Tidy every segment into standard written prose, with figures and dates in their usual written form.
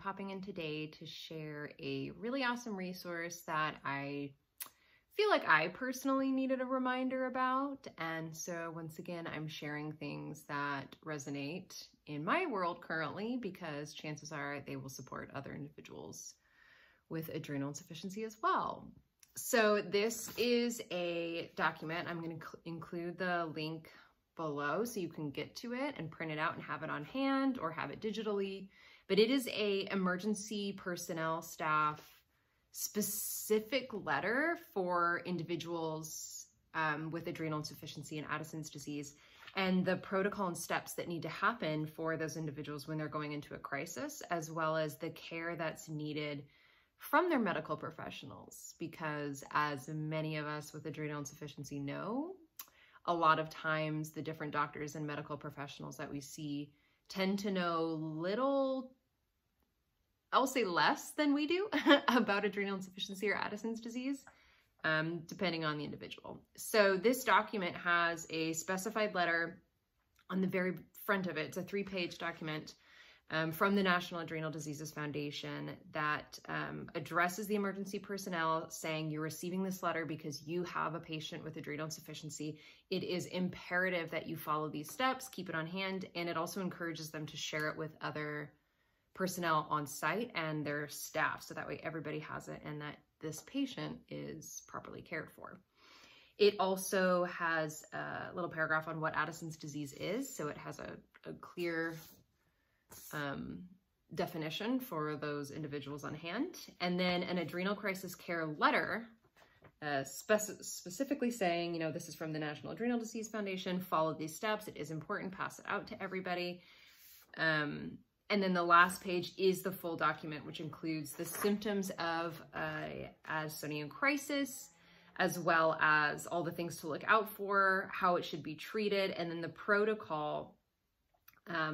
popping in today to share a really awesome resource that I feel like I personally needed a reminder about. And so once again, I'm sharing things that resonate in my world currently because chances are they will support other individuals with adrenal insufficiency as well. So this is a document. I'm going to include the link below so you can get to it and print it out and have it on hand or have it digitally. But it is a emergency personnel staff specific letter for individuals with adrenal insufficiency and Addison's disease, and the protocol and steps that need to happen for those individuals when they're going into a crisis, as well as the care that's needed from their medical professionals. Because as many of us with adrenal insufficiency know, a lot of times the different doctors and medical professionals that we see tend to know little, I'll say less than we do about adrenal insufficiency or Addison's disease, depending on the individual. So this document has a specified letter on the very front of it. It's a 3-page document from the National Adrenal Diseases Foundation that addresses the emergency personnel, saying you're receiving this letter because you have a patient with adrenal insufficiency. It is imperative that you follow these steps, keep it on hand, and it also encourages them to share it with other personnel on site and their staff, so that way everybody has it and that this patient is properly cared for. It also has a little paragraph on what Addison's disease is, so it has a clear definition for those individuals on hand, and then an adrenal crisis care letter specifically saying, you know, this is from the National Adrenal Disease Foundation, follow these steps, it is important, pass it out to everybody. And then the last page is the full document, which includes the symptoms of a Addisonian crisis, as well as all the things to look out for, how it should be treated, and then the protocol,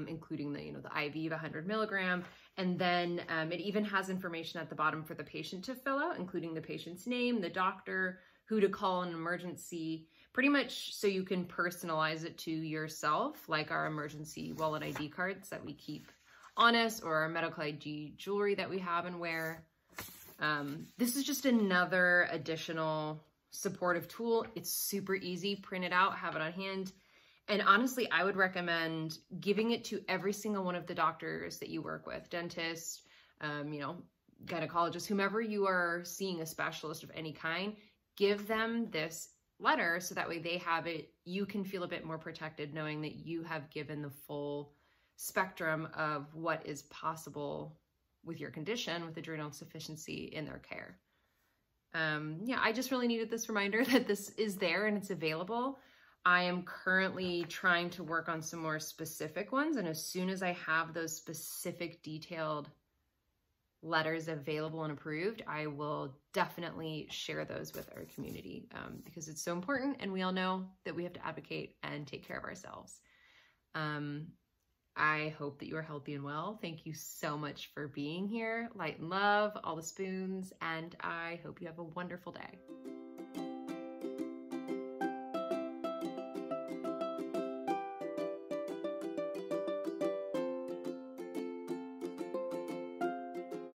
including the IV of 100 milligram. And then it even has information at the bottom for the patient to fill out, including the patient's name, the doctor, who to call in an emergency, pretty much so you can personalize it to yourself, like our emergency wallet ID cards that we keep on us, or our medical ID jewelry that we have and wear. This is just another additional supportive tool. It's super easy, print it out, have it on hand. And honestly, I would recommend giving it to every single one of the doctors that you work with, dentists, gynecologists, whomever you are seeing a specialist of any kind, give them this letter so that way they have it. You can feel a bit more protected knowing that you have given the full spectrum of what is possible with your condition with adrenal insufficiency in their care. I just really needed this reminder that this is there and it's available. I am currently trying to work on some more specific ones, and as soon as I have those specific detailed letters available and approved, I will definitely share those with our community because it's so important, and we all know that we have to advocate and take care of ourselves. I hope that you are healthy and well. Thank you so much for being here. Light and love, all the spoons, and I hope you have a wonderful day.